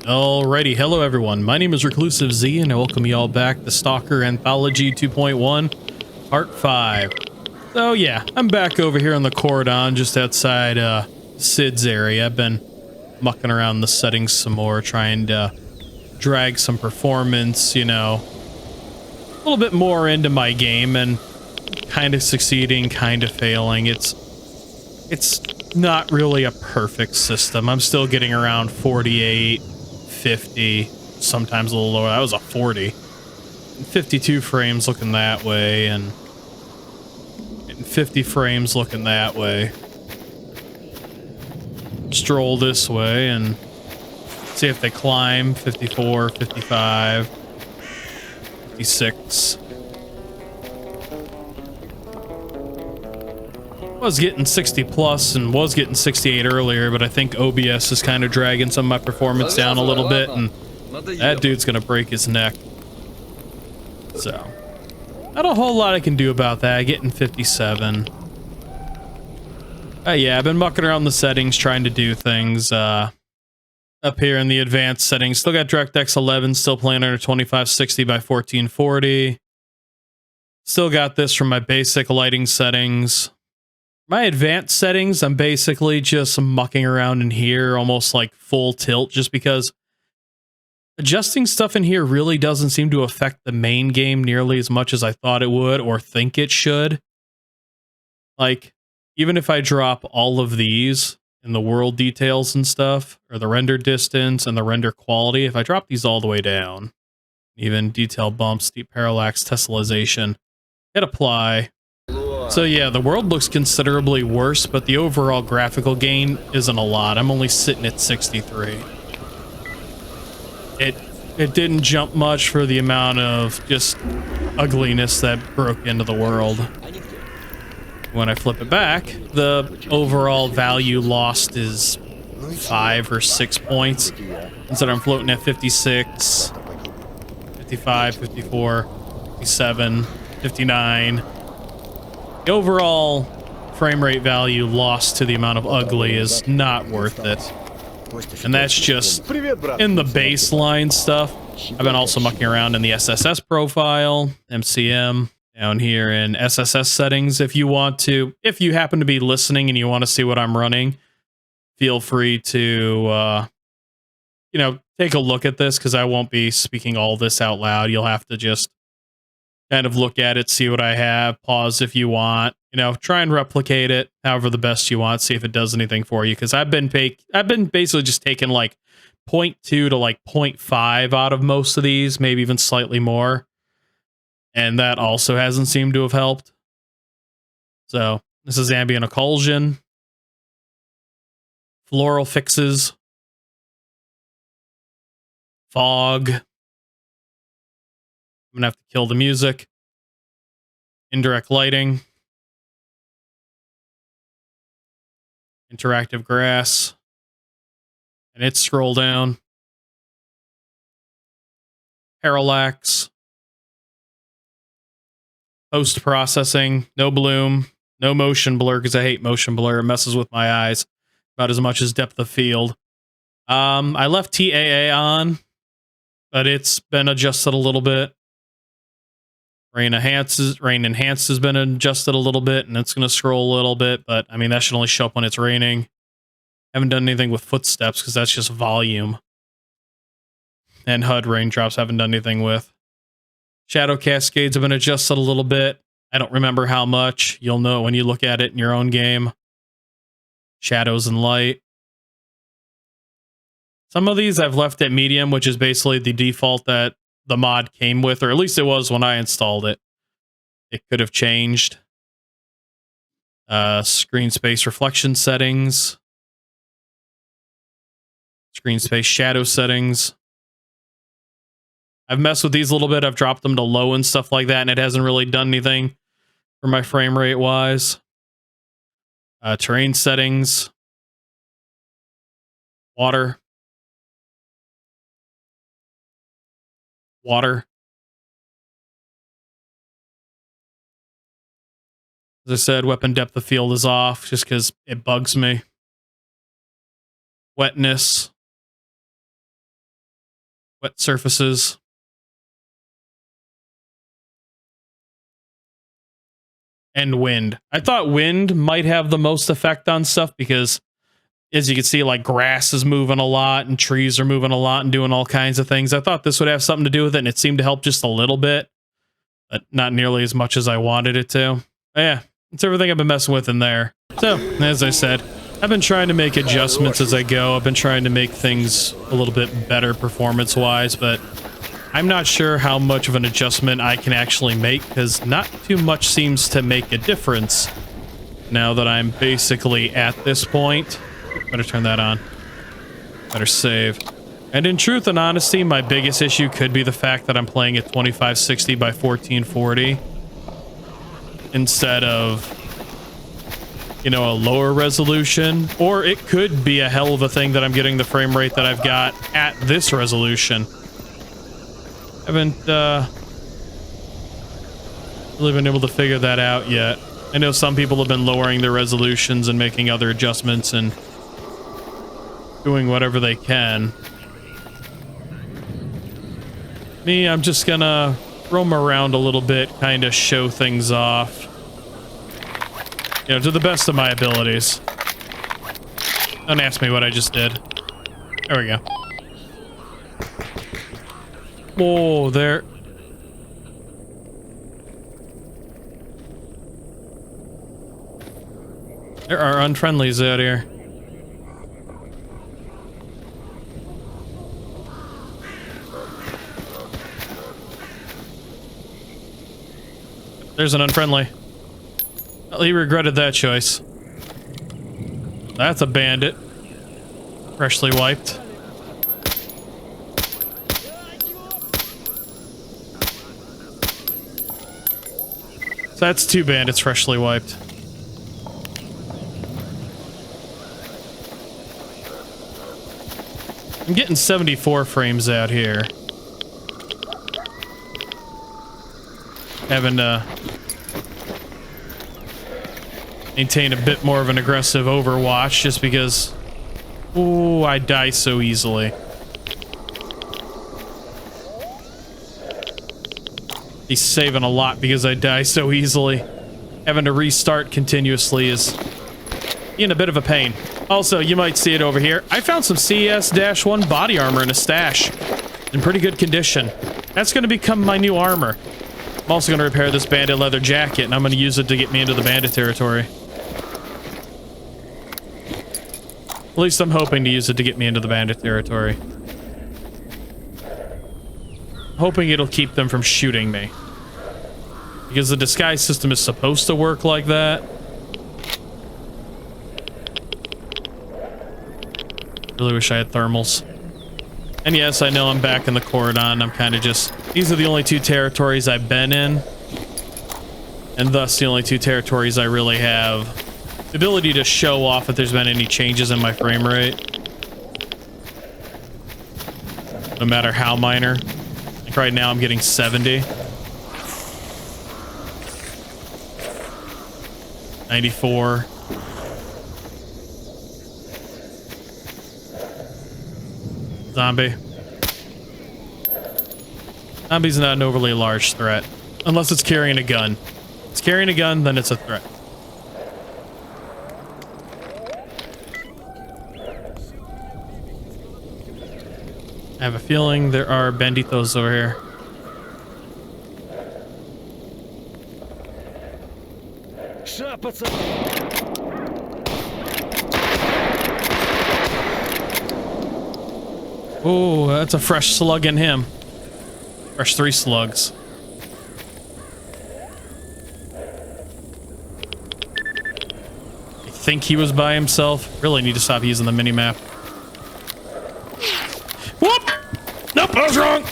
Alrighty, hello everyone. My name is ReclusiveZ and I welcome you all back to Stalker Anthology 2.1, Part 5. So yeah, I'm back over here on the cordon just outside Sid's area. I've been mucking around the settings some more, trying to drag some performance, you know, a little bit more into my game, and kind of succeeding, kind of failing. It's not really a perfect system. I'm still getting around 48, 50, sometimes a little lower. That was a 40. 52 frames looking that way, and 50 frames looking that way. Stroll this way and see if they climb. 54, 55, 56. Was getting 60 plus and was getting 68 earlier, but I think OBS is kind of dragging some of my performance down a little bit, and that dude's gonna break his neck. So, not a whole lot I can do about that. Getting 57. Yeah, I've been mucking around the settings, trying to do things up here in the advanced settings. Still got DirectX 11, still playing under 2560 by 1440. Still got this from my basic lighting settings. My advanced settings, I'm basically just mucking around in here, almost like full tilt, just because adjusting stuff in here really doesn't seem to affect the main game nearly as much as I thought it would or think it should. Like, even if I drop all of these in the world details and stuff, or the render distance and the render quality, if I drop these all the way down, even detail bumps, deep parallax, tessellization, hit apply. So yeah, the world looks considerably worse, but the overall graphical gain isn't a lot. I'm only sitting at 63. It didn't jump much for the amount of just ugliness that broke into the world. When I flip it back, the overall value lost is 5 or 6 points. Instead I'm floating at 56, 55, 54, 57, 59. The overall frame rate value lost to the amount of ugly is not worth it. And that's just in the baseline stuff. I've been also mucking around in the SSS profile, MCM, down here in SSS settings. If you want to, if you happen to be listening and you want to see what I'm running, feel free to, you know, take a look at this, because I won't be speaking all this out loud. You'll have to just kind of look at it, see what I have, pause if you want, you know, try and replicate it however the best you want, see if it does anything for you. Because I've been basically just taking like 0.2 to like 0.5 out of most of these, maybe even slightly more. And that also hasn't seemed to have helped. So this is ambient occlusion, floral fixes, fog. I'm gonna have to kill the music. Indirect lighting. Interactive grass. And it's scroll down. Parallax. Post processing. No bloom. No motion blur, because I hate motion blur. It messes with my eyes about as much as depth of field. I left TAA on, but it's been adjusted a little bit. Rain enhance has been adjusted a little bit, and it's going to scroll a little bit, but I mean, that should only show up when it's raining. Haven't done anything with footsteps, because that's just volume. And HUD raindrops haven't done anything with. Shadow cascades have been adjusted a little bit. I don't remember how much. You'll know when you look at it in your own game. Shadows and light. Some of these I've left at medium, which is basically the default that the mod came with, or at least it was when I installed it. It could have changed. Screen space reflection settings. Screen space shadow settings. I've messed with these a little bit. I've dropped them to low and stuff like that, and it hasn't really done anything for my frame rate wise. Terrain settings. Water. As I said, weapon depth of field is off just because it bugs me. Wetness. wet surfaces. And wind. I thought wind might have the most effect on stuff because, as you can see, like grass is moving a lot and trees are moving a lot and doing all kinds of things. I thought this would have something to do with it, and it seemed to help just a little bit, but not nearly as much as I wanted it to. But yeah, it's everything I've been messing with in there. So, as I said, I've been trying to make adjustments as I go. I've been trying to make things a little bit better performance-wise, but I'm not sure how much of an adjustment I can actually make, because not too much seems to make a difference now that I'm basically at this point. Better turn that on. Better save. And in truth and honesty, my biggest issue could be the fact that I'm playing at 2560 by 1440 instead of, you know, a lower resolution. Or it could be a hell of a thing that I'm getting the frame rate that I've got at this resolution. Haven't really been able to figure that out yet. I know some people have been lowering their resolutions and making other adjustments and doing whatever they can. Me, I'm just gonna roam around a little bit, kind of show things off, you know, to the best of my abilities. Don't ask me what I just did. There we go. Whoa, there. There are unfriendlies out here. There's an unfriendly. Well, he regretted that choice. That's a bandit. Freshly wiped. So that's 2 bandits freshly wiped. I'm getting 74 frames out here. Having to maintain a bit more of an aggressive overwatch just because, ooh, I die so easily. He's saving a lot because I die so easily. Having to restart continuously is in a bit of a pain. Also, you might see it over here. I found some CS-1 body armor in a stash in pretty good condition. That's going to become my new armor. I'm also going to repair this bandit leather jacket, and I'm going to use it to get me into the bandit territory. At least I'm hoping to use it to get me into the bandit territory. Hoping it'll keep them from shooting me. Because the disguise system is supposed to work like that. Really wish I had thermals. And yes, I know I'm back in the cordon. I'm kind of just... These are the only 2 territories I've been in. And thus the only 2 territories I really have the ability to show off if there's been any changes in my frame rate. No matter how minor. Like right now I'm getting 70. 94. Zombie. Zombie's not an overly large threat. Unless it's carrying a gun. If it's carrying a gun, then it's a threat. I have a feeling there are banditos over here. Oh, that's a fresh slug in him. Fresh 3 slugs. I think he was by himself. Really need to stop using the minimap. Whoop! Nope, I was wrong!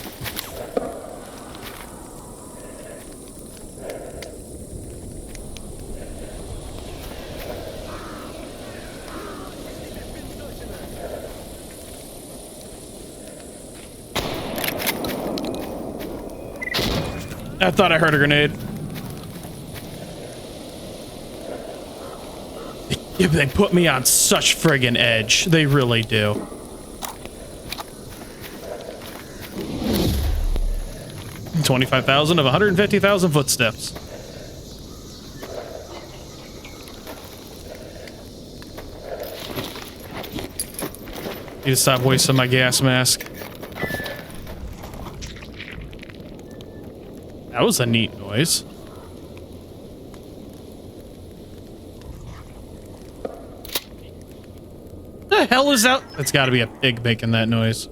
I thought I heard a grenade. They put me on such friggin' edge. They really do. 25,000 of 150,000 footsteps. Need to stop wasting my gas mask. That was a neat noise. What the hell is that? That's got to be a pig making that noise.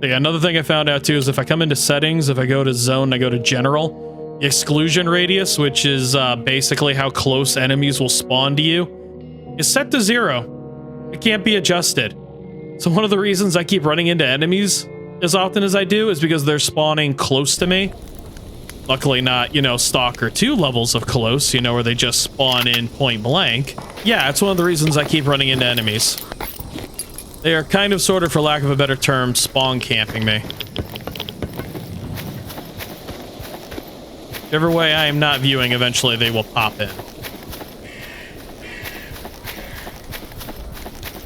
Yeah, another thing I found out too is if I come into settings, if I go to zone, I go to general, the exclusion radius, which is basically how close enemies will spawn to you, is set to 0. It can't be adjusted. So one of the reasons I keep running into enemies as often as I do is because they're spawning close to me. Luckily not, you know, Stalker 2 levels of close, you know, where they just spawn in point blank. Yeah, it's one of the reasons I keep running into enemies. They are kind of, sort of, for lack of a better term, spawn camping me. Whichever way I am not viewing, eventually they will pop in.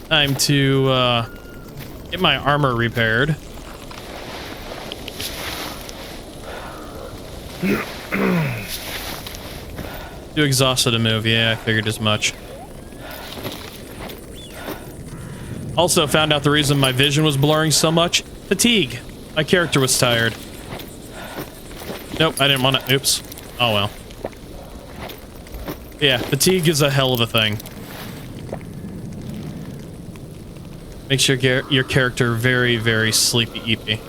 Time to get my armor repaired. Too exhausted to move. Yeah, I figured as much. Also found out the reason my vision was blurring so much. Fatigue. My character was tired. Nope, I didn't want to. Oops. Oh well. Yeah, fatigue is a hell of a thing. Makes your character very, very sleepy-eepy.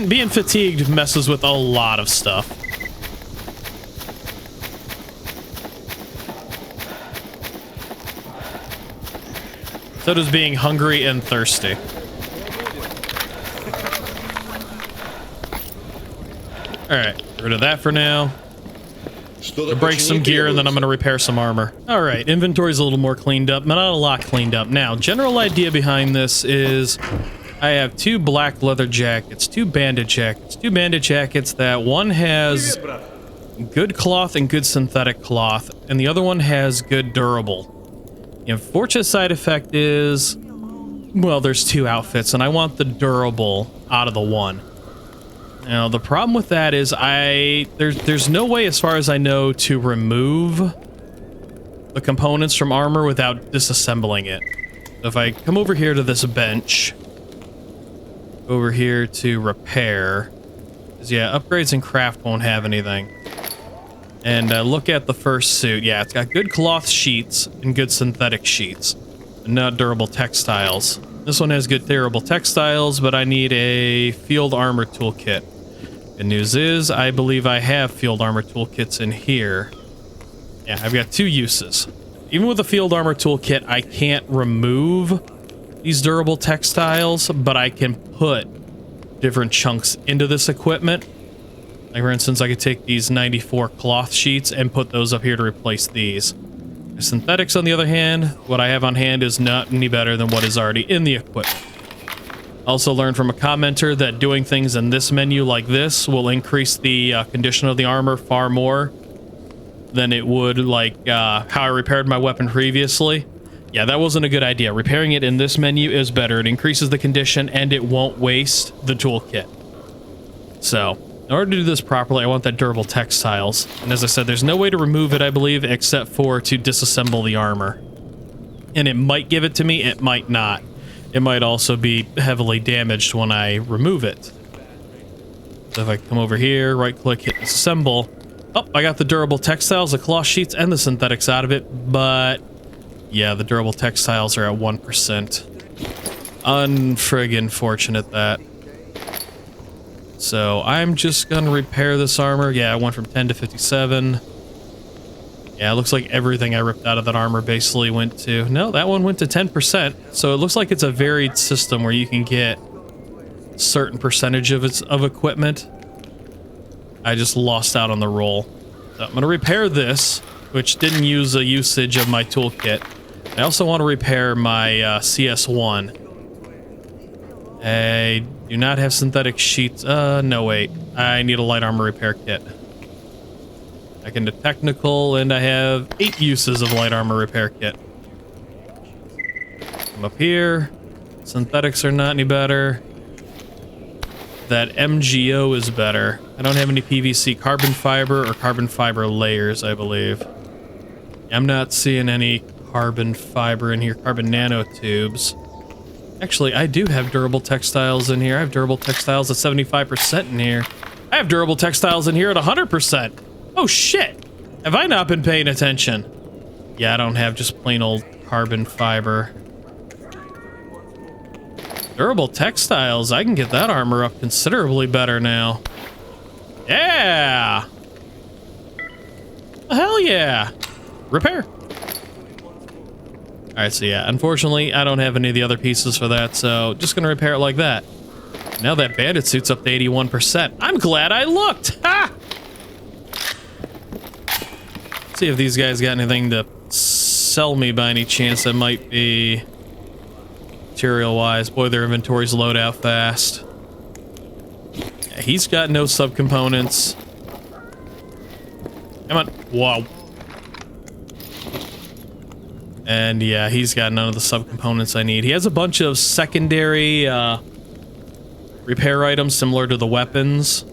Being fatigued messes with a lot of stuff. So does being hungry and thirsty. Alright, get rid of that for now. I'll break some gear and then I'm going to repair some armor. Alright, inventory's a little more cleaned up, but not a lot cleaned up. Now, general idea behind this is I have 2 black leather jackets, 2 bandit jackets, 2 bandit jackets that one has good cloth and good synthetic cloth, and the other one has good durable. The unfortunate side effect is, well, there's 2 outfits, and I want the durable out of the one. Now, the problem with that is there's no way, as far as I know, to remove the components from armor without disassembling it. So if I come over here to this bench, over here to repair, because yeah, upgrades and craft won't have anything. And look at the first suit. Yeah, it's got good cloth sheets and good synthetic sheets, and not durable textiles. This one has good durable textiles, but I need a field armor toolkit. Good news is, I believe I have field armor toolkits in here. Yeah, I've got 2 uses. Even with a field armor toolkit, I can't remove these durable textiles, but I can put different chunks into this equipment. Like, for instance, I could take these 94 cloth sheets and put those up here to replace these. The synthetics, on the other hand, what I have on hand is not any better than what is already in the equipment. Also learned from a commenter that doing things in this menu like this will increase the condition of the armor far more than it would like how I repaired my weapon previously. Yeah, that wasn't a good idea. Repairing it in this menu is better. It increases the condition and it won't waste the toolkit. So, in order to do this properly, I want that durable textiles. And as I said, there's no way to remove it, I believe, except for to disassemble the armor. And it might give it to me, it might not. It might also be heavily damaged when I remove it. So if I come over here, right-click, hit disassemble. Oh, I got the durable textiles, the cloth sheets, and the synthetics out of it, but yeah, the durable textiles are at 1%. Unfriggin' fortunate that. So I'm just gonna repair this armor. Yeah, I went from 10 to 57. Yeah, it looks like everything I ripped out of that armor basically went to... No, that one went to 10%. So it looks like it's a varied system where you can get a certain percentage of equipment. I just lost out on the roll. So I'm going to repair this, which didn't use a usage of my toolkit. I also want to repair my CS1. I do not have synthetic sheets. No, wait. I need a light armor repair kit. Back into technical, and I have 8 uses of light armor repair kit. I'm up here. Synthetics are not any better. That MGO is better. I don't have any PVC carbon fiber or carbon fiber layers, I believe. I'm not seeing any carbon fiber in here. Carbon nanotubes. Actually, I do have durable textiles in here. I have durable textiles at 75% in here. I have durable textiles in here at 100%. Oh shit! Have I not been paying attention? Yeah, I don't have just plain old carbon fiber. Durable textiles, I can get that armor up considerably better now. Yeah! Hell yeah! Repair. Alright, so yeah, unfortunately, I don't have any of the other pieces for that, so just gonna repair it like that. Now that bandit suit's up to 81%. I'm glad I looked! Ha! See if these guys got anything to sell me by any chance that might be material-wise. Boy, their inventories load out fast. Yeah, he's got no subcomponents. Come on. Whoa. And yeah, he's got none of the subcomponents I need. He has a bunch of secondary repair items similar to the weapons.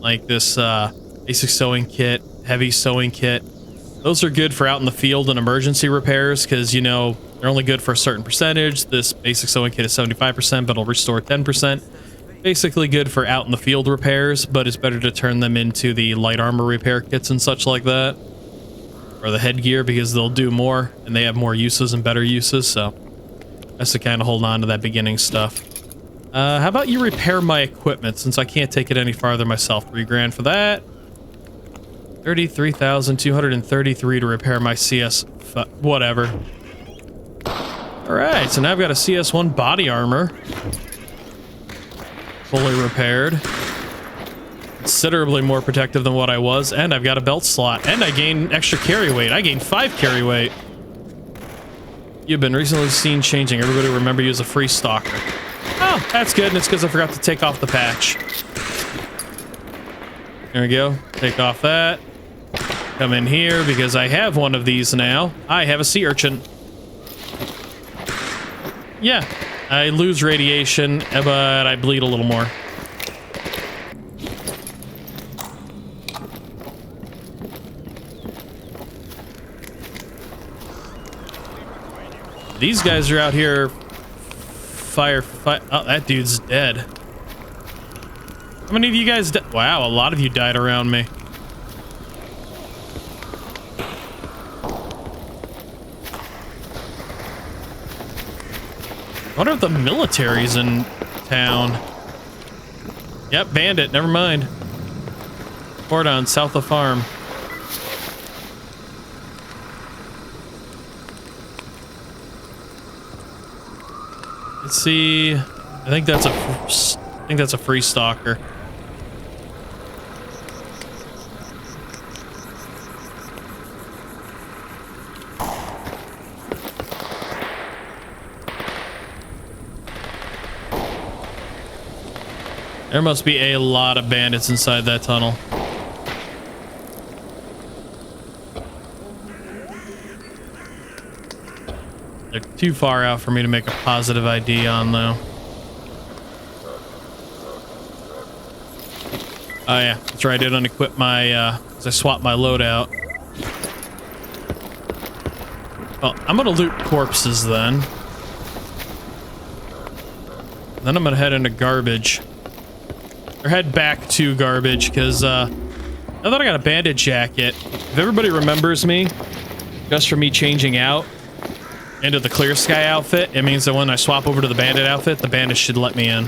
Like this basic sewing kit, heavy sewing kit. Those are good for out in the field and emergency repairs because, you know, they're only good for a certain percentage. This basic sewing kit is 75%, but it'll restore 10%. Basically good for out in the field repairs, but it's better to turn them into the light armor repair kits and such like that. Or the headgear, because they'll do more, and they have more uses and better uses, so that's to kind of hold on to that beginning stuff. How about you repair my equipment, since I can't take it any farther myself? $3,000 for that. 33,233 to repair my CS... whatever. Alright, so now I've got a CS1 body armor. Fully repaired. Considerably more protective than what I was, and I've got a belt slot, and I gain extra carry weight. I gained 5 carry weight. You've been recently seen changing. Everybody remember you as a free stalker. Oh, that's good, and it's because I forgot to take off the patch. There we go. Take off that. Come in here, because I have one of these now. I have a sea urchin. Yeah, I lose radiation, but I bleed a little more. These guys are out here fire. Oh, that dude's dead. How many of you guys died? Wow, a lot of you died around me. I wonder if the military's in town. Yep, Bandit, never mind. Cordon, south of farm. Let's see. I think that's a free stalker. There must be a lot of bandits inside that tunnel. They're too far out for me to make a positive ID on, though. Oh yeah, that's right. I did unequip my, I swapped my loadout. Well, I'm gonna loot corpses then. Then I'm gonna head into garbage. Or head back to garbage, because, now that I got a bandit jacket, if everybody remembers me, just for me changing out into the Clear Sky outfit, it means that when I swap over to the bandit outfit, the bandit should let me in.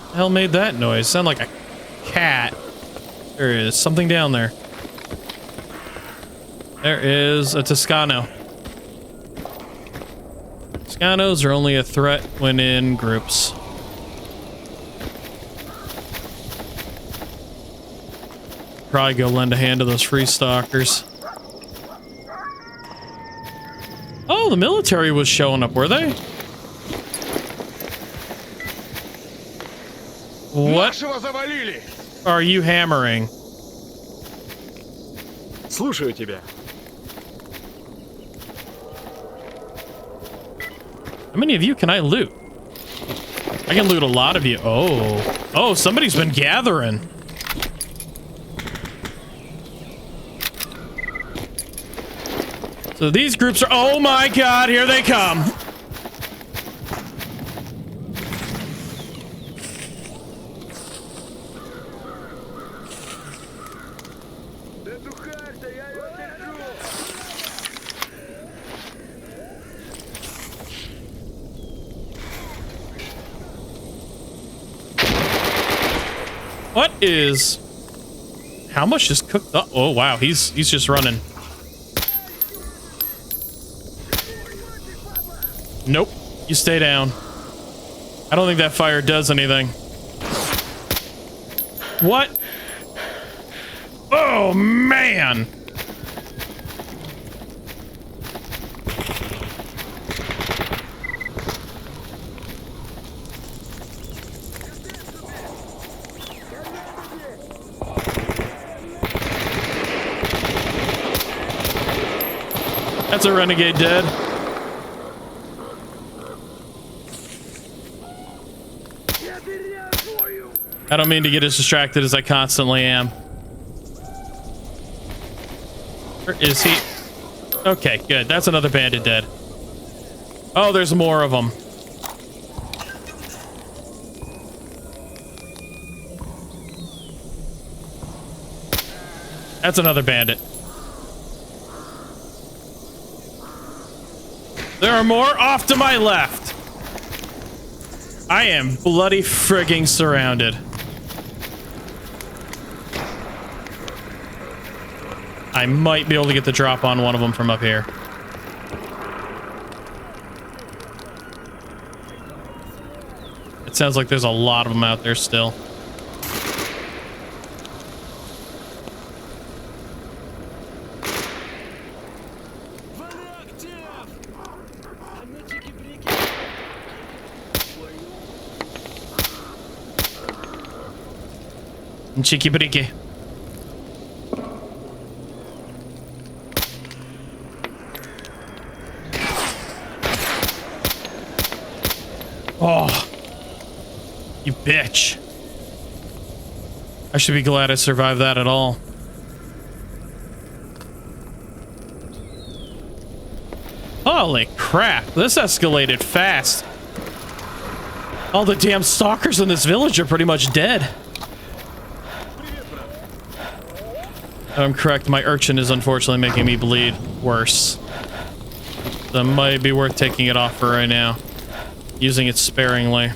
The hell made that noise? Sound like a cat. There is something down there. There is a Toscano. Toscanos are only a threat when in groups. Probably go lend a hand to those free stalkers. Oh, the military was showing up, were they? What are you hammering? Слушаю тебя. How many of you can I loot? I can loot a lot of you. Oh, somebody's been gathering. So these groups are, oh my God, here they come. What is, how much is cooked up? Oh wow, he's just running. Nope, you stay down. I don't think that fire does anything. What? Oh man. That's a renegade dead. I don't mean to get as distracted as I constantly am. Where is he? Okay, good. That's another bandit dead. Oh, there's more of them. That's another bandit. There are more off to my left. I am bloody frigging surrounded. I might be able to get the drop on one of them from up here. It sounds like there's a lot of them out there still. Cheeky-breaky. Oh, you bitch. I should be glad I survived that at all. Holy crap, this escalated fast. All the damn stalkers in this village are pretty much dead. I'm correct, my urchin is unfortunately making me bleed worse. So it might be worth taking it off for right now. Using it sparingly.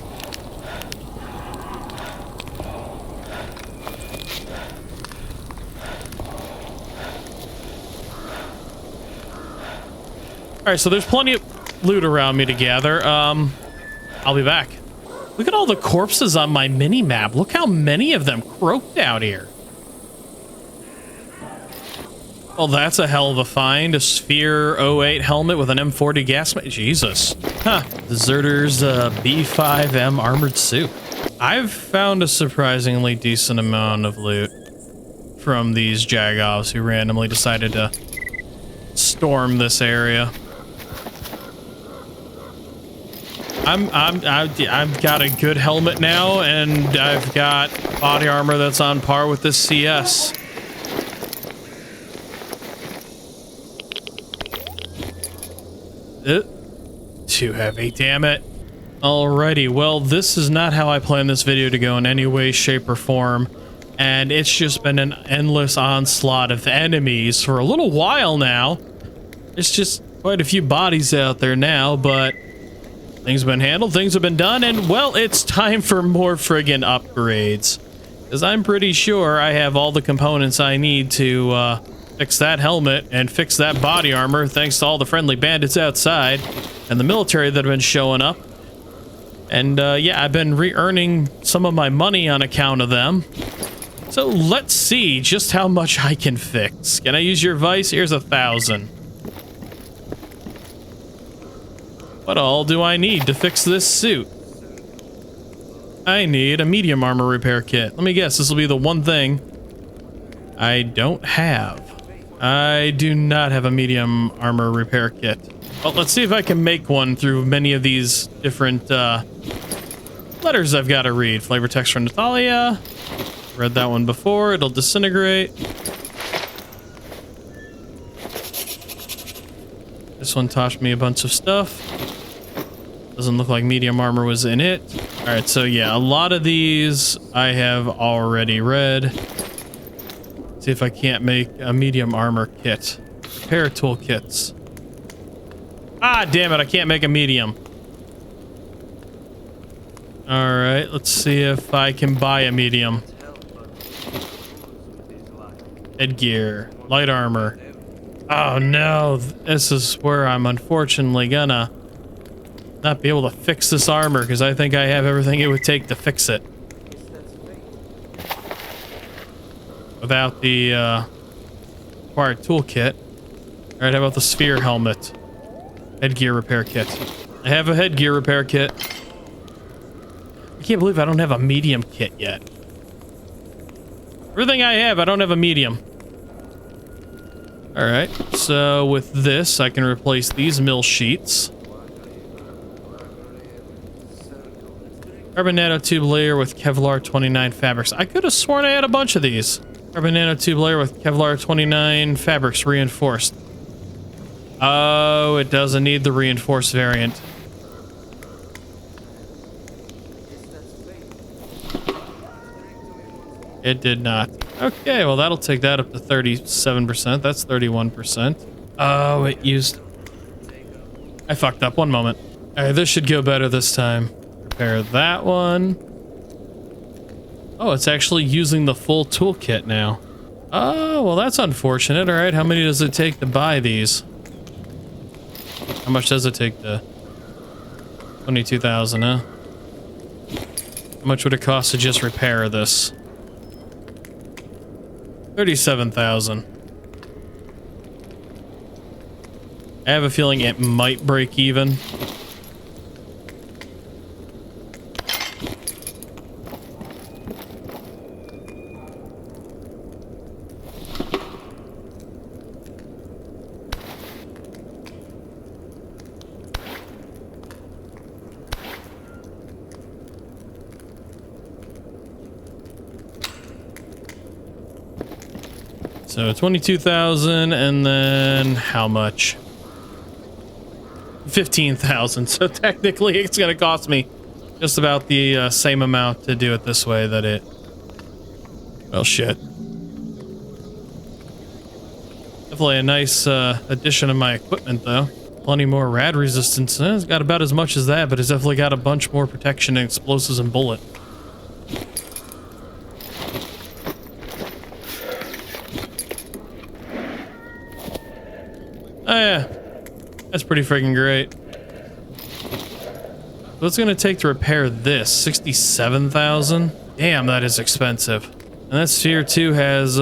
Alright, so there's plenty of loot around me to gather. I'll be back. Look at all the corpses on my mini-map. Look how many of them croaked out here. Well, that's a hell of a find. A Sphere 08 helmet with an M40 gas mask. Jesus. Huh. Deserter's B5M armored suit. I've found a surprisingly decent amount of loot from these Jagovs who randomly decided to storm this area. I've got a good helmet now, and I've got body armor that's on par with this CS. Too heavy, damn it. Alrighty, well, this is not how I planned this video to go in any way, shape, or form. And it's just been an endless onslaught of enemies for a little while now. There's just quite a few bodies out there now, but things have been handled, things have been done, and, well, it's time for more friggin' upgrades. Because I'm pretty sure I have all the components I need to, fix that helmet and fix that body armor thanks to all the friendly bandits outside and the military that have been showing up. And yeah, I've been re-earning some of my money on account of them. So let's see just how much I can fix. Can I use your advice? Here's 1,000. What all do I need to fix this suit? I need a medium armor repair kit. Let me guess, this will be the one thing I don't have. I do not have a medium armor repair kit. Well, let's see if I can make one through many of these different letters I've got to read. Flavor text from Natalia. Read that one before. It'll disintegrate. This one taught me a bunch of stuff. Doesn't look like medium armor was in it. All right, so yeah, a lot of these I have already read. See if I can't make a medium armor kit. Repair toolkits. Ah, damn it, I can't make a medium. All right, let's see if I can buy a medium. Headgear, light armor. Oh no, this is where I'm unfortunately gonna not be able to fix this armor because I think I have everything it would take to fix it. Without the required toolkit. All right, how about the sphere helmet? Headgear repair kit. I have a headgear repair kit. I can't believe I don't have a medium kit yet. Everything I have, I don't have a medium. All right, so with this, I can replace these mill sheets. Carbon nanotube layer with Kevlar 29 fabrics. I could have sworn I had a bunch of these. Carbon nanotube layer with Kevlar 29 fabrics reinforced. Oh, it doesn't need the reinforced variant. It did not. Okay, well that'll take that up to 37%. That's 31%. Oh, it used... I fucked up. One moment. All right, this should go better this time. Repair that one. Oh, it's actually using the full toolkit now. Oh, well that's unfortunate. All right, how many does it take to buy these? How much does it take to... 22,000, huh? How much would it cost to just repair this? 37,000. I have a feeling it might break even. So 22,000 and then how much? 15,000. So technically it's going to cost me just about the same amount to do it this way that it... Well, shit. Definitely a nice addition of my equipment though. Plenty more rad resistance. It's got about as much as that, but it's definitely got a bunch more protection and explosives and bullet. Oh yeah, that's pretty freaking great. What's it gonna take to repair this? 67,000? Damn, that is expensive. And that sphere 2 has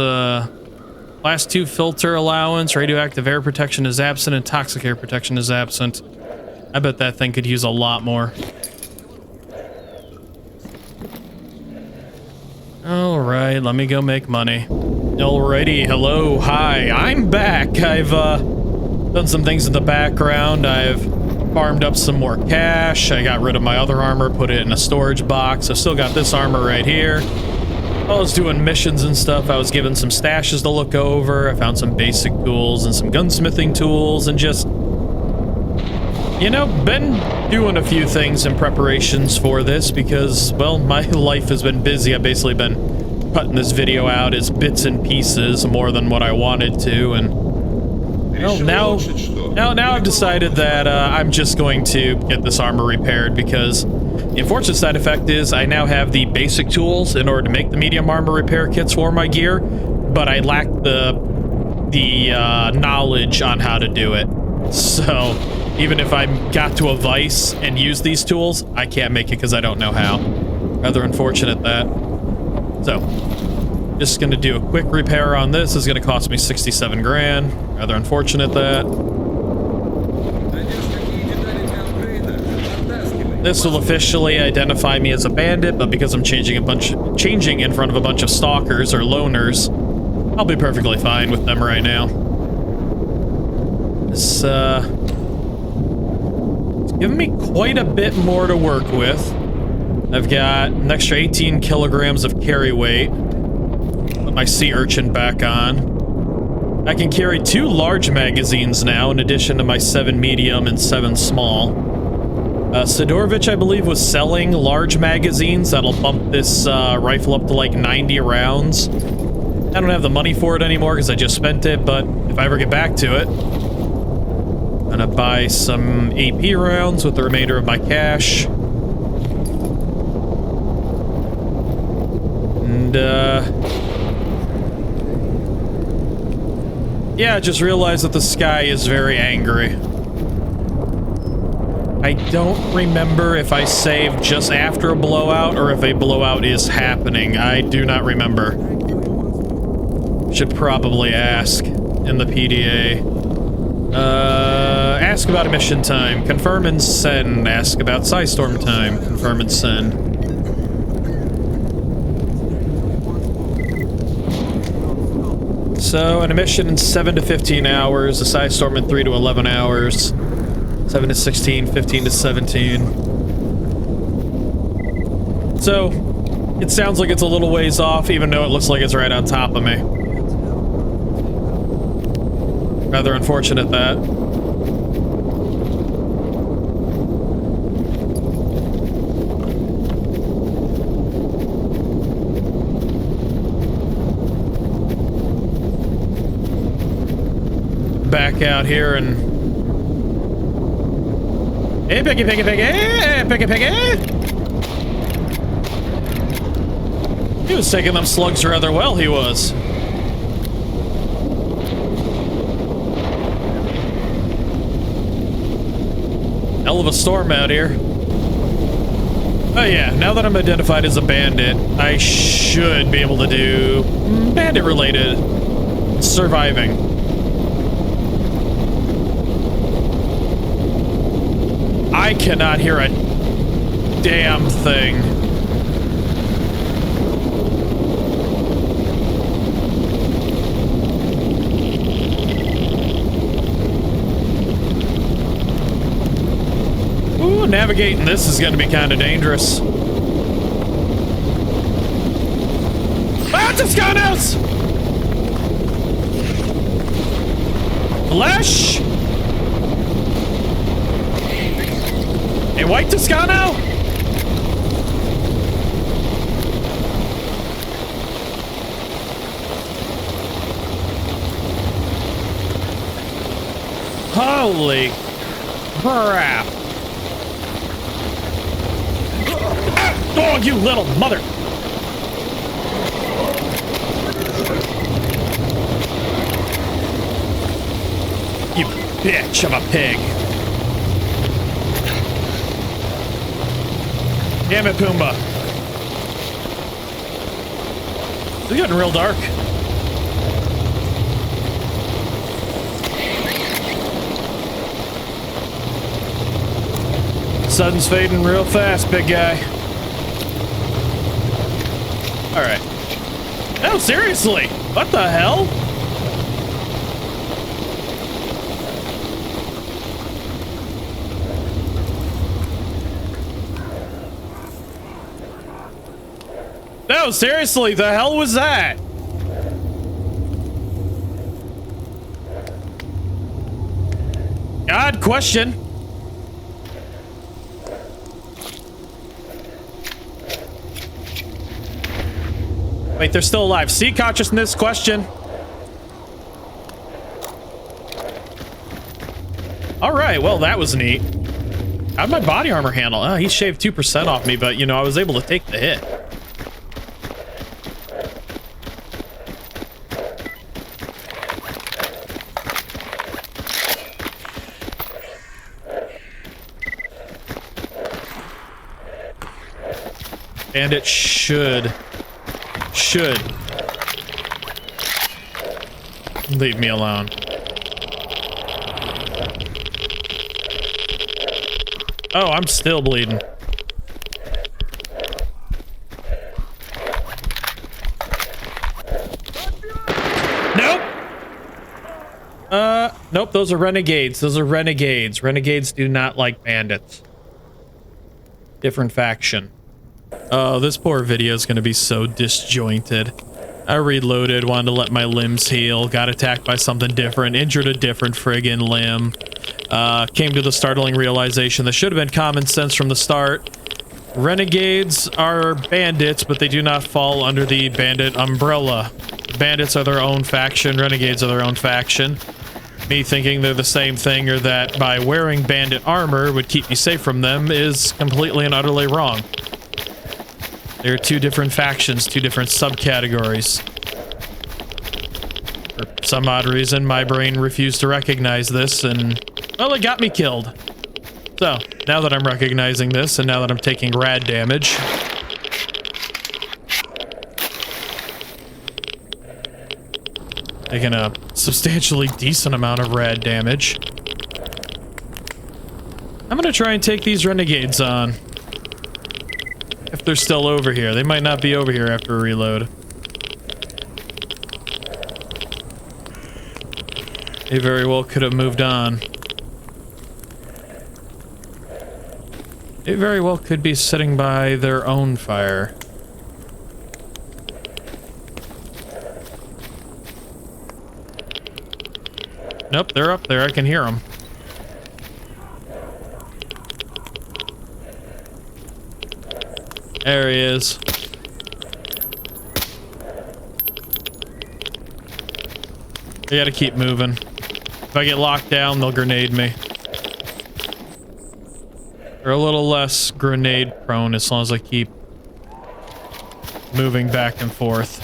class 2 filter allowance, radioactive air protection is absent, and toxic air protection is absent. I bet that thing could use a lot more. Alright, let me go make money. Alrighty, hello, hi, I'm back. I've done some things in the background. I've farmed up some more cash. I got rid of my other armor, put it in a storage box. I've still got this armor right here. I was doing missions and stuff. I was given some stashes to look over. I found some basic tools and some gunsmithing tools and just, you know, been doing a few things in preparations for this because, well, my life has been busy. I've basically been cutting this video out as bits and pieces more than what I wanted to, and well, now I've decided that I'm just going to get this armor repaired because the unfortunate side effect is I now have the basic tools in order to make the medium armor repair kits for my gear, but I lack the knowledge on how to do it. So even if I got to a vice and use these tools, I can't make it because I don't know how. Rather unfortunate that. So just gonna do a quick repair on this. Is gonna cost me 67 grand. Rather unfortunate that. This will officially identify me as a bandit, but because I'm changing in front of a bunch of stalkers or loners, I'll be perfectly fine with them right now. It's giving me quite a bit more to work with. I've got an extra 18 kilograms of carry weight. Put my sea urchin back on. I can carry 2 large magazines now, in addition to my 7 medium and 7 small. Sidorovich, I believe, was selling large magazines that'll bump this rifle up to like 90 rounds. I don't have the money for it anymore because I just spent it, but if I ever get back to it, I'm gonna buy some AP rounds with the remainder of my cash. And, yeah, just realized that the sky is very angry. I don't remember if I saved just after a blowout or if a blowout is happening. I do not remember. Should probably ask in the PDA. Ask about emission time. Confirm and send. Ask about storm time. Confirm and send. So, an emission in 7 to 15 hours, a storm in 3 to 11 hours. 7 to 16, 15 to 17. So, it sounds like it's a little ways off, even though it looks like it's right on top of me. Rather unfortunate that. Back out here and... Hey, piggy, piggy, piggy! Hey, piggy, piggy! He was taking them slugs rather well, he was. Hell of a storm out here. Oh yeah, now that I'm identified as a bandit, I should be able to do bandit-related surviving. I cannot hear a damn thing. Ooh, navigating this is going to be kind of dangerous. Ah, Toscanos! Flesh! A white Toscano? Holy crap. Ah, oh, you little mother. You bitch of a pig. Damn it, Pumbaa. It's getting real dark. Sun's fading real fast, big guy. Alright. No, seriously. What the hell? No, seriously, the hell was that? God, question. Wait, they're still alive. Sea consciousness, question. All right, well, that was neat. How'd my body armor handle? Oh, he shaved 2% off me, but, you know, I was able to take the hit. And it should leave me alone. Oh, I'm still bleeding. Nope, those are renegades. Those are renegades. Renegades do not like bandits. Different faction. Oh, this poor video is going to be so disjointed. I reloaded, wanted to let my limbs heal, got attacked by something different, injured a different friggin' limb. Came to the startling realization that should have been common sense from the start. Renegades are bandits, but they do not fall under the bandit umbrella. Bandits are their own faction, renegades are their own faction. Me thinking they're the same thing or that by wearing bandit armor would keep me safe from them is completely and utterly wrong. They're two different factions, two different subcategories. For some odd reason, my brain refused to recognize this, and, well, it got me killed. So, now that I'm recognizing this, and now that I'm taking rad damage... taking a substantially decent amount of rad damage. I'm gonna try and take these renegades on. If they're still over here. They might not be over here after a reload. They very well could have moved on. They very well could be sitting by their own fire. Nope, they're up there. I can hear them. There he is. I gotta keep moving. If I get locked down, they'll grenade me. They're a little less grenade prone as long as I keep moving back and forth.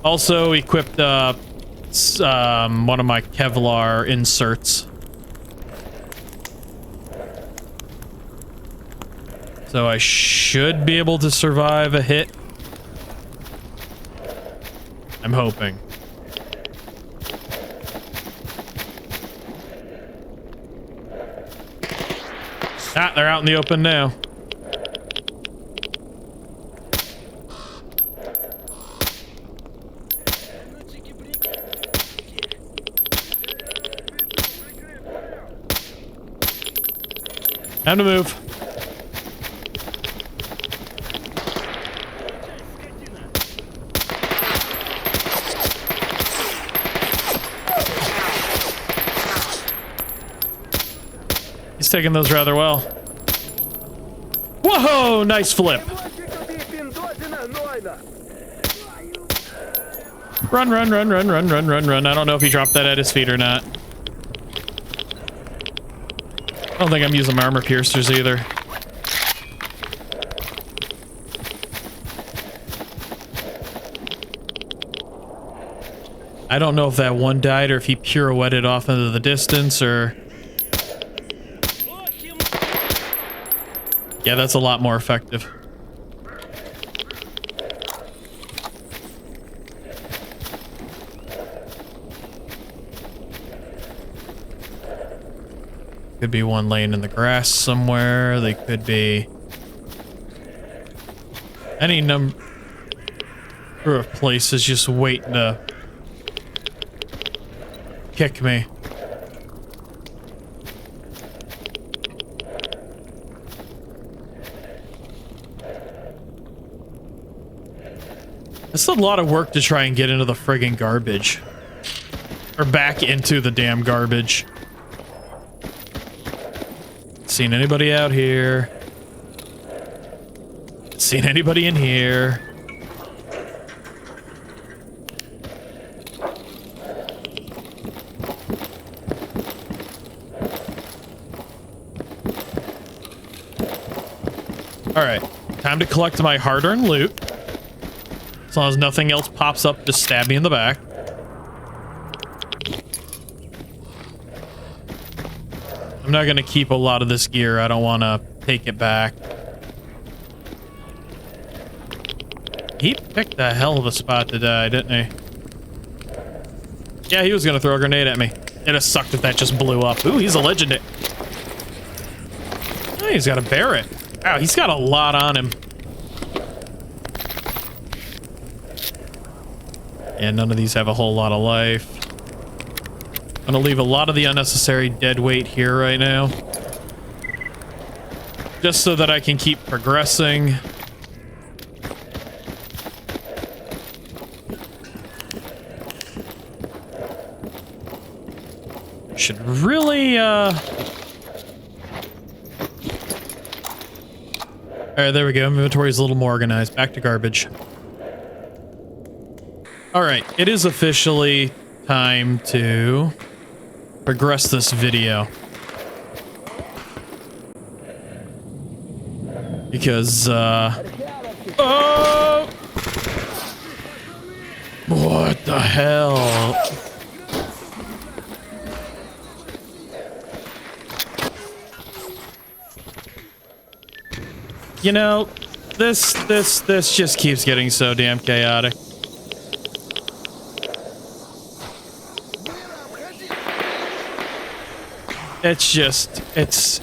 Also equipped one of my Kevlar inserts. So I should be able to survive a hit. I'm hoping. Ah, they're out in the open now. Time to move. He's taking those rather well. Whoa! Nice flip. Run, run, run, run, run, run, run, run. I don't know if he dropped that at his feet or not. I don't think I'm using my armor piercers either. I don't know if that one died or if he pirouetted off into the distance or... Yeah, that's a lot more effective. Could be one laying in the grass somewhere. They could be any number of places just waiting to kick me. It's a lot of work to try and get into the friggin' garbage. Or back into the damn garbage. Seen anybody out here? Seen anybody in here? Alright, time to collect my hard-earned loot. As long as nothing else pops up to stab me in the back. I'm not gonna keep a lot of this gear. I don't want to take it back. He picked a hell of a spot to die, didn't he? Yeah, he was gonna throw a grenade at me. It'd have sucked if that just blew up. Ooh, he's a legendary. Oh, he's got a Barrett. Wow, he's got a lot on him. And none of these have a whole lot of life. I'm gonna leave a lot of the unnecessary dead weight here right now. Just so that I can keep progressing. Should really, Alright, there we go. Inventory is a little more organized. Back to garbage. Alright, it is officially time to progress this video. Because, oh! What the hell? You know, this just keeps getting so damn chaotic. It's just, it's...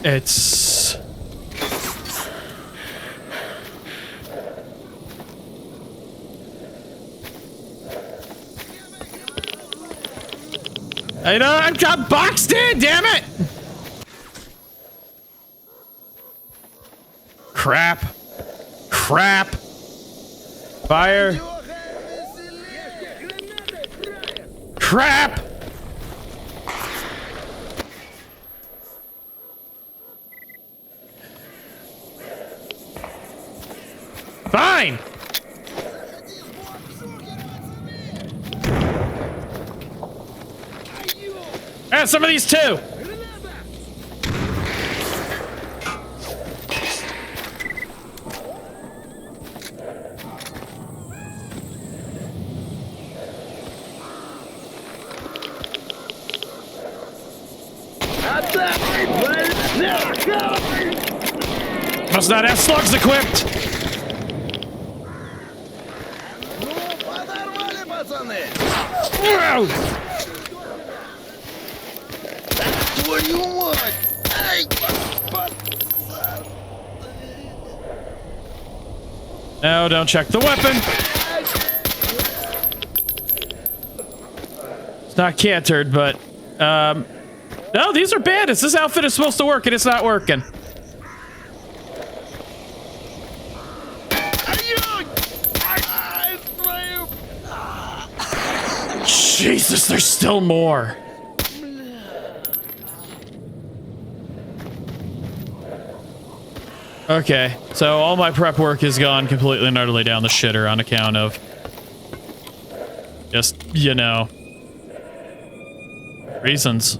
I know, I'm got boxed in, damn it! Crap. Crap. Fire. Crap. Fine. And some of these too. Must not have slugs equipped. Whoa. What do you want? No, don't check the weapon. It's not cantered, but no, these are bandits. This outfit is supposed to work, and it's not working. Jesus, there's still more. Okay, so all my prep work has gone completely and utterly down the shitter on account of just, you know, reasons.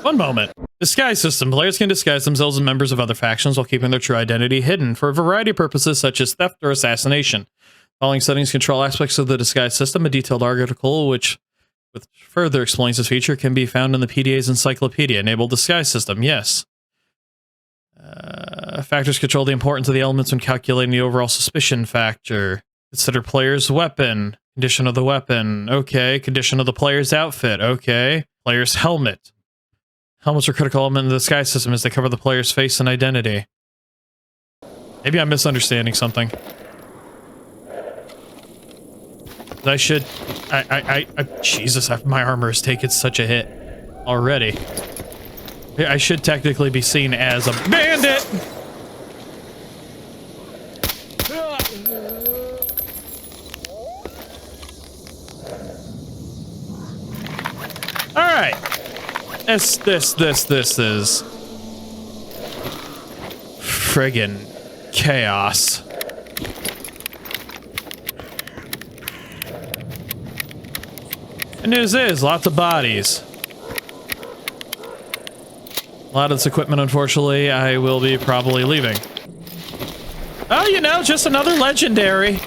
One moment. Disguise system. Players can disguise themselves as members of other factions while keeping their true identity hidden for a variety of purposes such as theft or assassination. Following settings control aspects of the disguise system. A detailed article which further explains this feature can be found in the PDA's encyclopedia. Enable disguise system. Yes. Factors control the importance of the elements when calculating the overall suspicion factor. Consider player's weapon. Condition of the weapon. Okay. Condition of the player's outfit. Okay. Player's helmet. Helmets are a critical element in the disguise system as they cover the player's face and identity. Maybe I'm misunderstanding something. I should... Jesus, my armor has taken such a hit already. I should technically be seen as a bandit! Alright. This is friggin' chaos. The news is, lots of bodies. A lot of this equipment, unfortunately, I will be probably leaving. Oh, you know, just another legendary.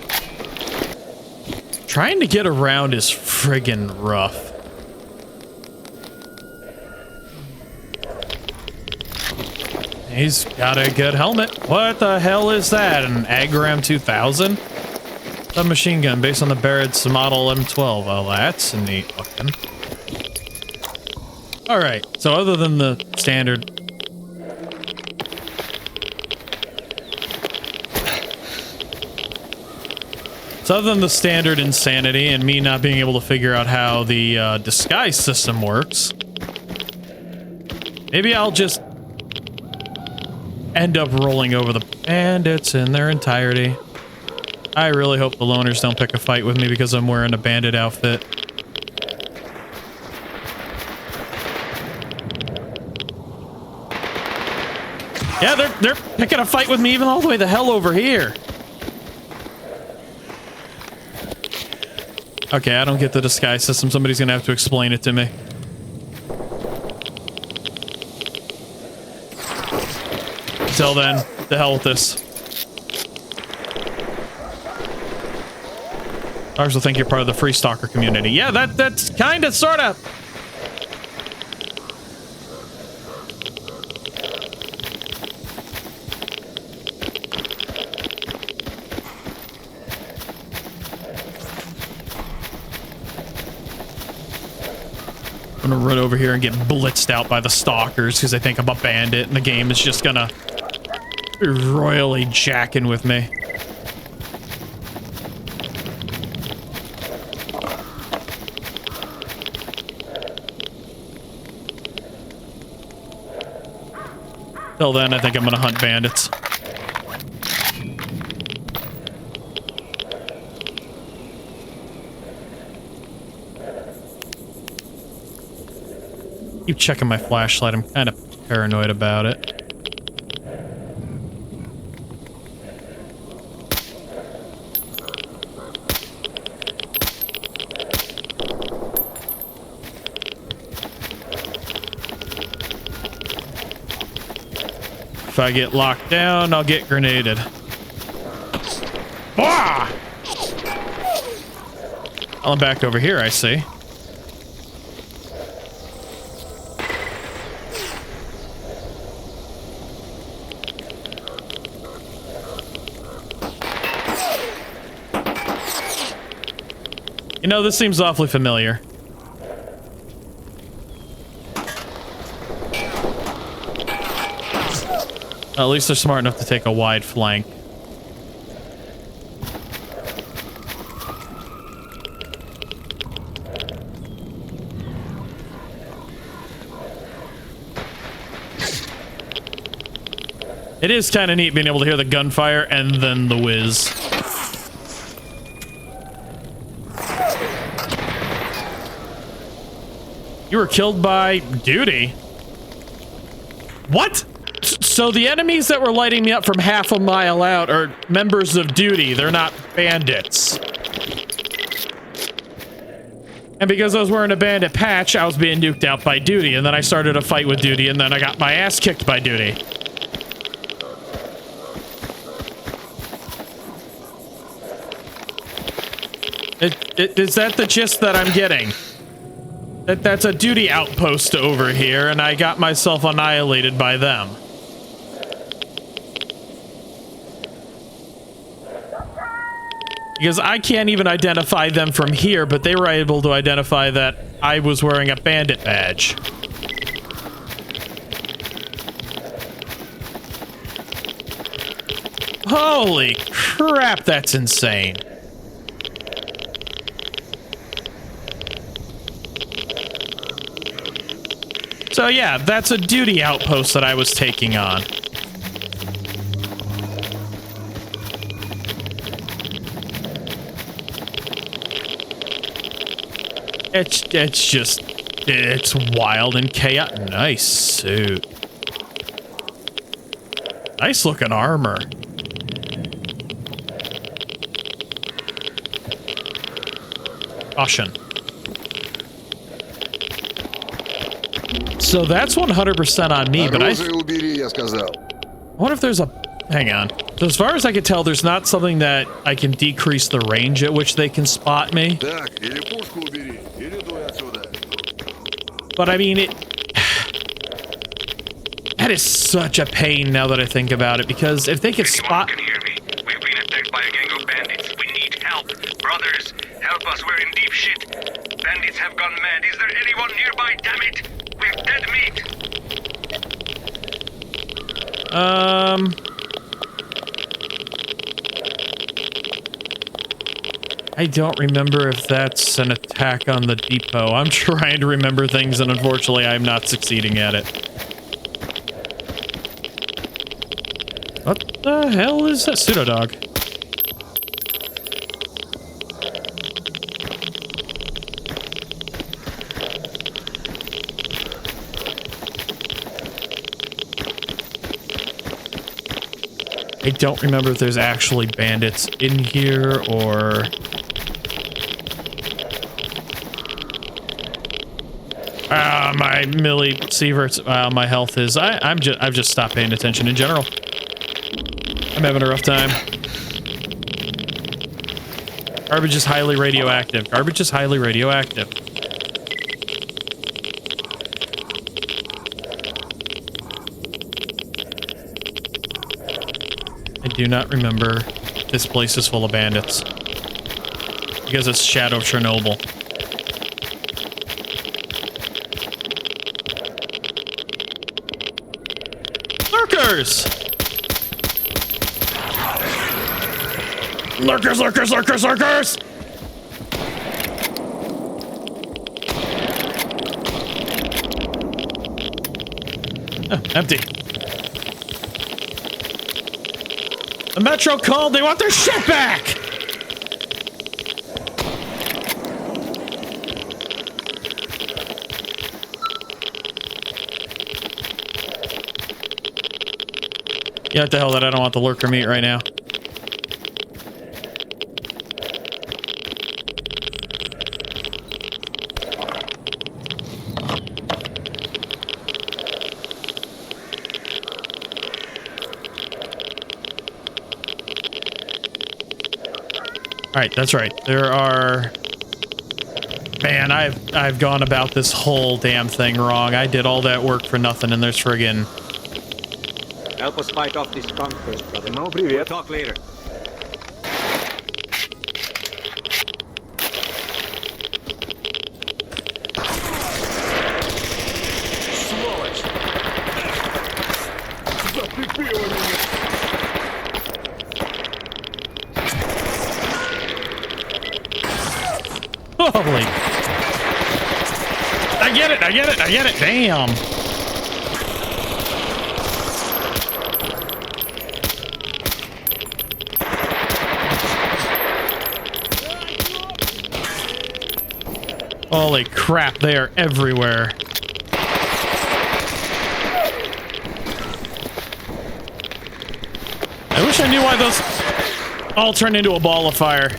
Trying to get around is friggin' rough. He's got a good helmet. What the hell is that? An Agram 2000? Submachine gun based on the Barrett's model M12. Oh, that's neat looking. Alright, so other than the standard... So other than the standard insanity and me not being able to figure out how the disguise system works, maybe I'll just end up rolling over the bandits in their entirety. I really hope the loners don't pick a fight with me because I'm wearing a bandit outfit. Yeah, they're picking a fight with me even all the way the hell over here. Okay, I don't get the disguise system. Somebody's gonna have to explain it to me. Till then, the hell with this. I also think you're part of the free stalker community. Yeah, that's kinda, sorta. I'm gonna run over here and get blitzed out by the stalkers because I think I'm a bandit and the game is just gonna be royally jacking with me. Till then, I think I'm gonna hunt bandits. Keep checking my flashlight. I'm kind of paranoid about it. If I get locked down, I'll get grenaded. Ah! I'm back over here, I see. You know, this seems awfully familiar. At least they're smart enough to take a wide flank. It is kind of neat being able to hear the gunfire and then the whiz. You were killed by duty? What? So the enemies that were lighting me up from half a mile out are members of duty. They're not bandits. And because I was wearing a bandit patch, I was being nuked out by duty. And then I started a fight with duty, and then I got my ass kicked by duty. Is that the gist that I'm getting? That's a duty outpost over here, and I got myself annihilated by them. Because I can't even identify them from here, but they were able to identify that I was wearing a bandit badge. Holy crap, that's insane. So yeah, that's a duty outpost that I was taking on. It's wild and chaotic. Nice suit. Nice looking armor. Caution. So that's 100% on me, but I wonder if there's a... Hang on. So as far as I can tell, there's not something that I can decrease the range at which they can spot me. But I mean, that is such a pain now that I think about it, because if they could spot... Can hear me? We've been attacked by a gang of bandits. We need help. Brothers, help us. We're in deep shit. Bandits have gone mad. Is there anyone nearby? Damn it! We're dead meat. I don't remember if that's an attack on the depot. I'm trying to remember things, and unfortunately, I'm not succeeding at it. What the hell is that pseudo-dog? I don't remember if there's actually bandits in here or... my millisieverts, my health is... I've just stopped paying attention in general. I'm having a rough time. Garbage is highly radioactive. Garbage is highly radioactive. I do not remember this place is full of bandits. Because it's Shadow of Chernobyl. Lurkers! Lurkers, lurkers, lurkers, lurkers! Oh, empty. The Metro called, they want their shit back! Yeah, what the hell, that I don't want the lurker meat right now. Alright, that's right. There are... Man, I've gone about this whole damn thing wrong. I did all that work for nothing, and there's friggin'... Help us fight off this skunk first, brother. No, We'll привет. talk later. Сволочь! Зацепила меня! Holy... I get it, I get it, I get it, damn! Holy crap, they are everywhere. I wish I knew why those all turned into a ball of fire.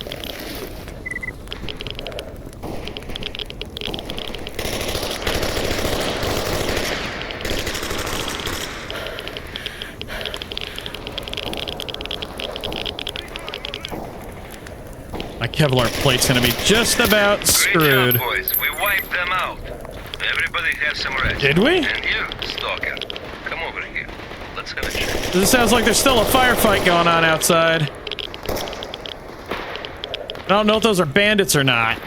My Kevlar plate's gonna be just about screwed. Great job, boys. We wiped them out. Everybody have some rest. Did we? And you, Stalker, come over here. Let's have a chat. It sounds like there's still a firefight going on outside. I don't know if those are bandits or not.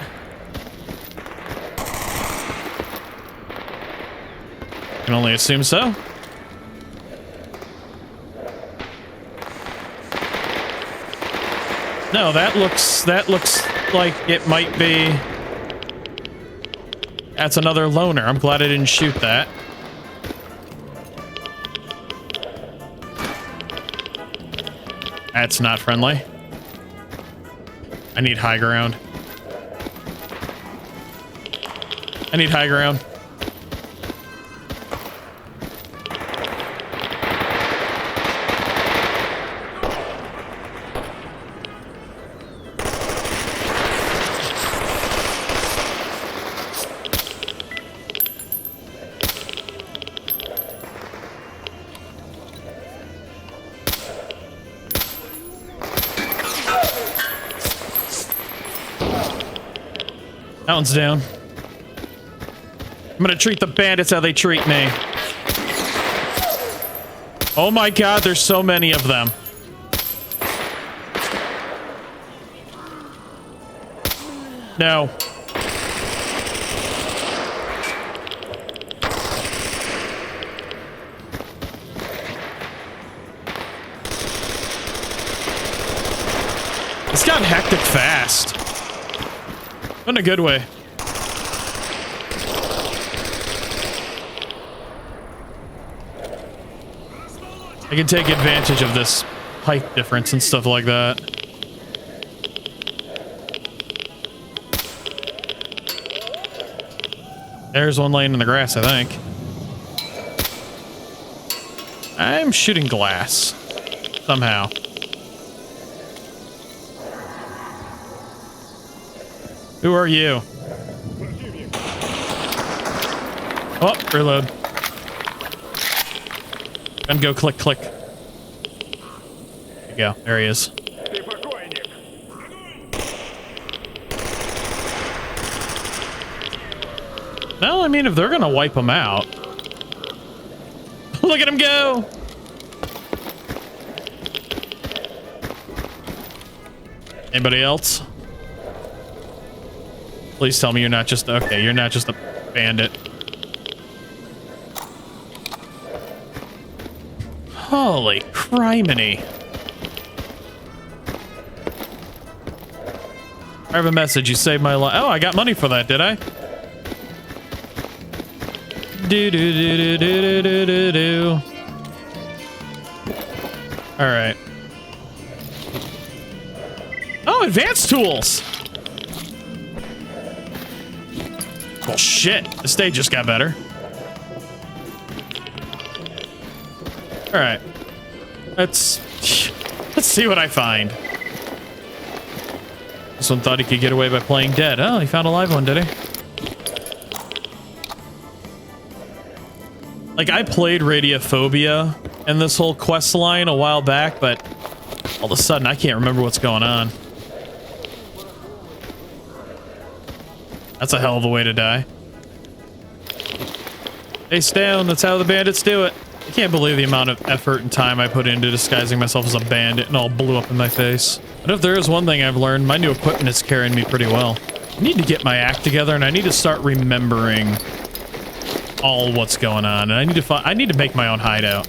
Can only assume so. No, that looks like it might be... That's another loner. I'm glad I didn't shoot that. That's not friendly. I need high ground. I need high ground. That one's down. I'm gonna treat the bandits how they treat me. Oh my god, there's so many of them. No. This got hectic fast. In a good way. I can take advantage of this height difference and stuff like that. There's one laying in the grass, I think. I'm shooting glass. Somehow. Who are you? Oh, reload. And go click, click. There you go. There he is. Well, I mean, if they're gonna wipe him out. Look at him go! Anybody else? Please tell me you're not just... Okay, you're not just a bandit. Holy criminy. I have a message. You saved my life. Oh, I got money for that, did I? Do do do do do do do do. All right. Oh, advanced tools. Well, shit. The stage just got better. All right. Let's see what I find. This one thought he could get away by playing dead. Oh, he found a live one, did he? Like, I played Radiophobia in this whole quest line a while back, but all of a sudden I can't remember what's going on. That's a hell of a way to die. Face down, that's how the bandits do it. I can't believe the amount of effort and time I put into disguising myself as a bandit and all blew up in my face. But if there is one thing I've learned, my new equipment is carrying me pretty well. I need to get my act together and I need to start remembering all what's going on, and I need to make my own hideout.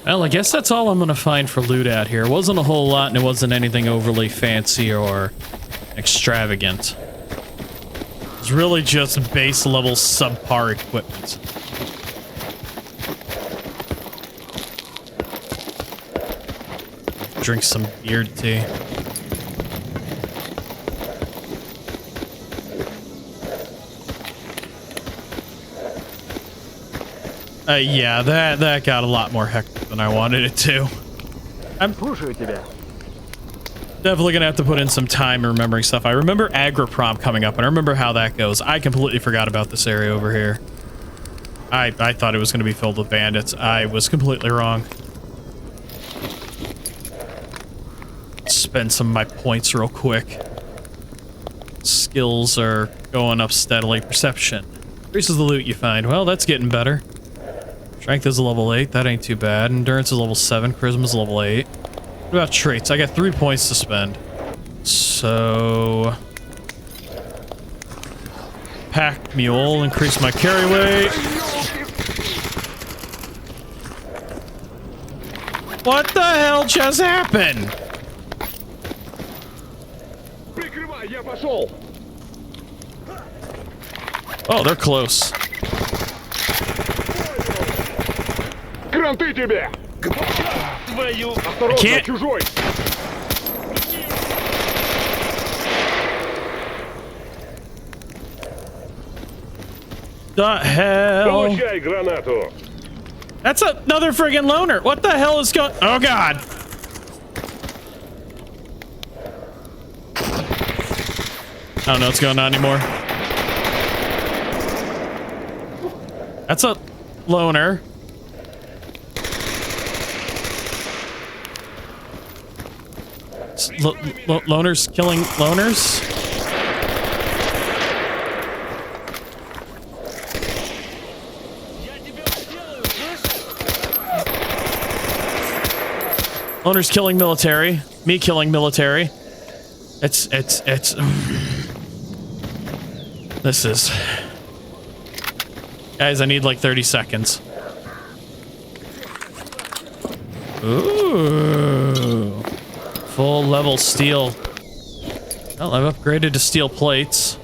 Well, I guess that's all I'm gonna find for loot out here. It wasn't a whole lot, and it wasn't anything overly fancy or extravagant. It was really just base level subpar equipment. Drink some beard tea. Yeah, that got a lot more hectic than I wanted it to. I'm definitely gonna have to put in some time remembering stuff. I remember Agroprom coming up, and I remember how that goes. I completely forgot about this area over here. I thought it was gonna be filled with bandits. I was completely wrong. Spend some of my points real quick. Skills are going up steadily. Perception increases the loot you find. Well, that's getting better. Strength is a level 8. That ain't too bad. Endurance is level 7. Charisma is level 8. What about traits? I got 3 points to spend. So... Pack mule. Increase my carry weight. What the hell just happened? Oh, they're close. Кранты тебе! I can't. Чужой! The hell? Получай гранату! That's another friggin' loner. What the hell is going? Oh god. I don't know what's going on anymore. That's a loner. Loners killing loners? Loners killing military. Me killing military. It's this is... Guys, I need like 30 seconds. Ooh. Full level steel. Well, I've upgraded to steel plates.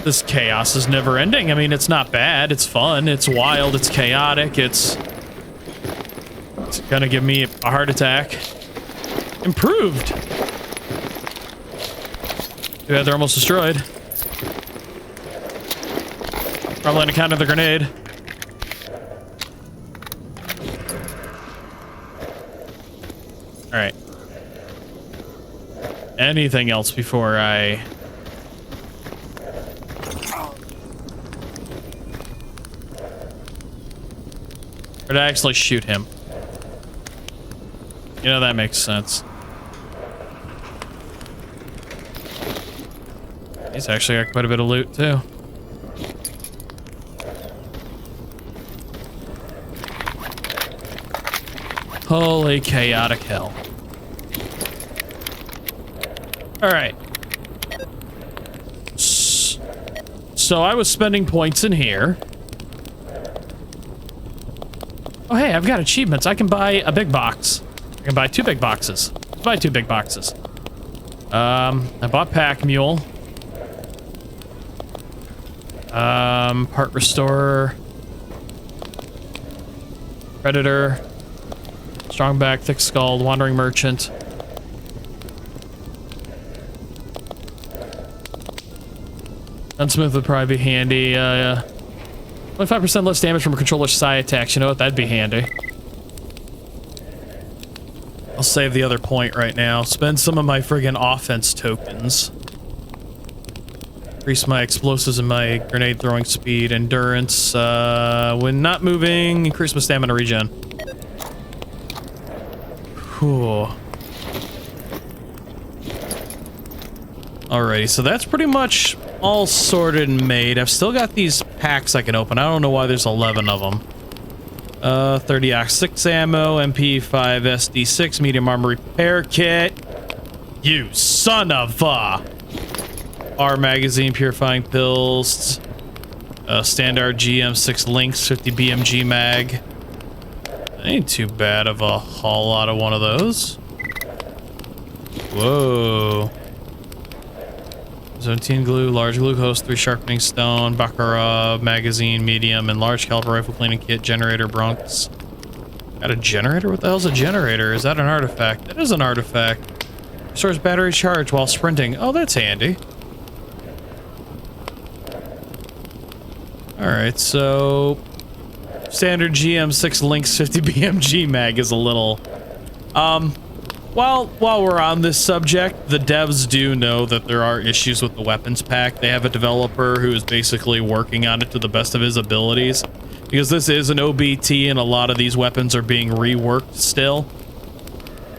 This chaos is never ending. I mean, it's not bad. It's fun. It's wild. It's chaotic. It's gonna give me a heart attack. Improved. Yeah, they're almost destroyed. Probably on account of the grenade. All right. Anything else before I... Or to actually shoot him. You know, that makes sense. He's actually got quite a bit of loot, too. Holy chaotic hell. Alright. So I was spending points in here. Oh, hey, I've got achievements. I can buy a big box. I can buy 2 big boxes. Let's buy 2 big boxes. I bought Pack Mule. Part Restorer. Predator. Strongback, Thick Skull, Wandering Merchant. Gunsmith would probably be handy. 25% less damage from a controller's psi attacks. You know what? That'd be handy. I'll save the other point right now. Spend some of my friggin' offense tokens. Increase my explosives and my grenade throwing speed, endurance. When not moving, increase my stamina regen. Whew. Alrighty, so that's pretty much all sorted and made. I've still got these packs I can open. I don't know why there's 11 of them. 30 Ox6 ammo, MP5 SD6, medium armor repair kit. You son of a... R magazine, purifying pills. Standard GM6 links, 50 BMG mag. Ain't too bad of a haul out of one of those. Whoa. 17 glue, large glucose, 3 sharpening stone, Baccarat, magazine, medium, and large caliber rifle cleaning kit, generator, Bronx. Got a generator? What the hell's a generator? Is that an artifact? That is an artifact. Restores battery charge while sprinting. Oh, that's handy. Alright, so... Standard GM6 Lynx 50 BMG mag is a little... While we're on this subject, the devs do know that there are issues with the weapons pack. They have a developer who is basically working on it to the best of his abilities. Because this is an OBT and a lot of these weapons are being reworked still.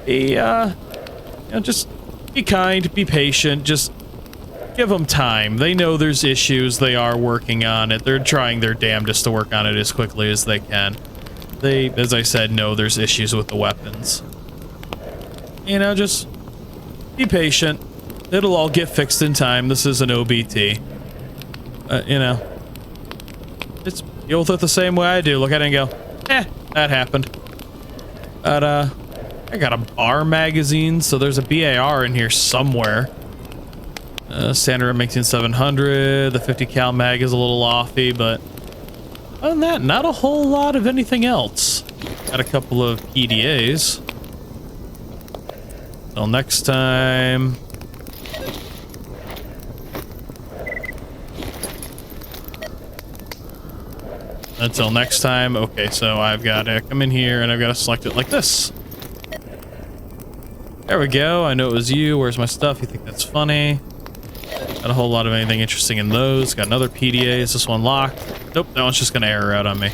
You know, just be kind, be patient, just give them time. They know there's issues, they are working on it. They're trying their damnedest to work on it as quickly as they can. They, as I said, know there's issues with the weapons. You know, just be patient. It'll all get fixed in time. This is an OBT. You know, just deal with it the same way I do. Look at it and go, that happened. But, I got a bar magazine, so there's a BAR in here somewhere. Standard M18 700. The 50 cal mag is a little offy, but other than that, not a whole lot of anything else. Got a couple of PDAs. Till next time. Until next time. Okay, so I've got to come in here and I've got to select it like this. There we go. I know it was you. Where's my stuff? You think that's funny? Not a whole lot of anything interesting in those. Got another PDA. Is this one locked? Nope, that one's just gonna error out on me.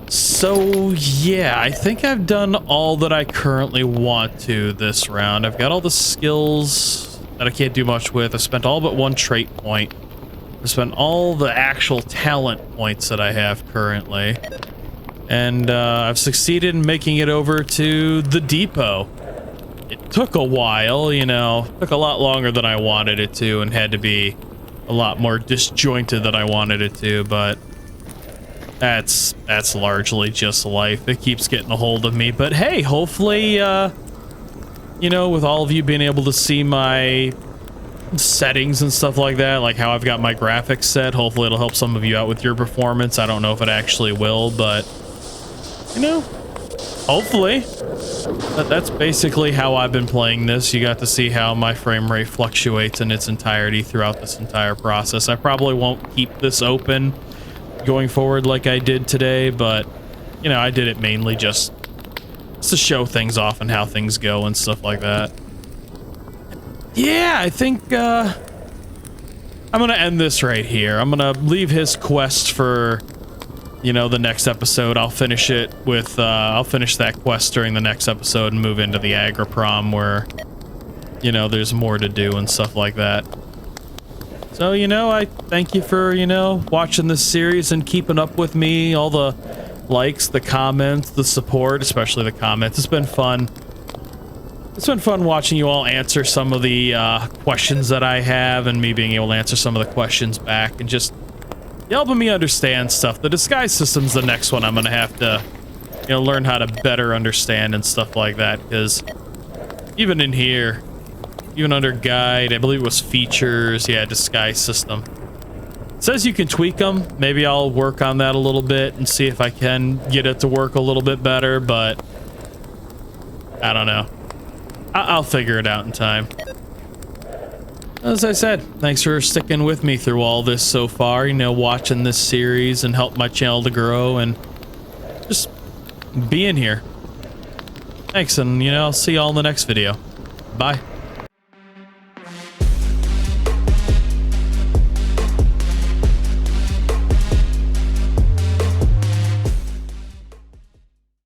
So yeah, I think I've done all that I currently want to this round. I've got all the skills that I can't do much with. I spent all but 1 trait point. I spent all the actual talent points that I have currently. And I've succeeded in making it over to the depot. It took a while, you know, took a lot longer than I wanted it to and had to be a lot more disjointed than I wanted it to, but That's largely just life. It keeps getting a hold of me. But hey, hopefully, you know, with all of you being able to see my settings and stuff like that, like how I've got my graphics set, hopefully it'll help some of you out with your performance. I don't know if it actually will, but, you know, hopefully. But that's basically how I've been playing this. You got to see how my frame rate fluctuates in its entirety throughout this entire process. I probably won't keep this open going forward like I did today, but, you know, I did it mainly just to show things off and how things go and stuff like that. Yeah, I think I'm gonna end this right here. I'm gonna leave his quest for, you know, the next episode. I'll finish it with I'll finish that quest during the next episode and move into the Agroprom where, you know, there's more to do and stuff like that. So, you know, I thank you for, you know, watching this series and keeping up with me, all the likes, the comments, the support, especially the comments. It's been fun. It's been fun watching you all answer some of the questions that I have and me being able to answer some of the questions back and just helping me understand stuff. The disguise system's the next one I'm going to have to, you know, learn how to better understand and stuff like that, because even in here, even under guide, I believe it was features, yeah, disguise system. It says you can tweak them. Maybe I'll work on that a little bit and see if I can get it to work a little bit better, but I don't know. I'll figure it out in time. As I said, thanks for sticking with me through all this so far, you know, watching this series and help my channel to grow and just being here. Thanks, and, you know, I'll see y'all in the next video. Bye.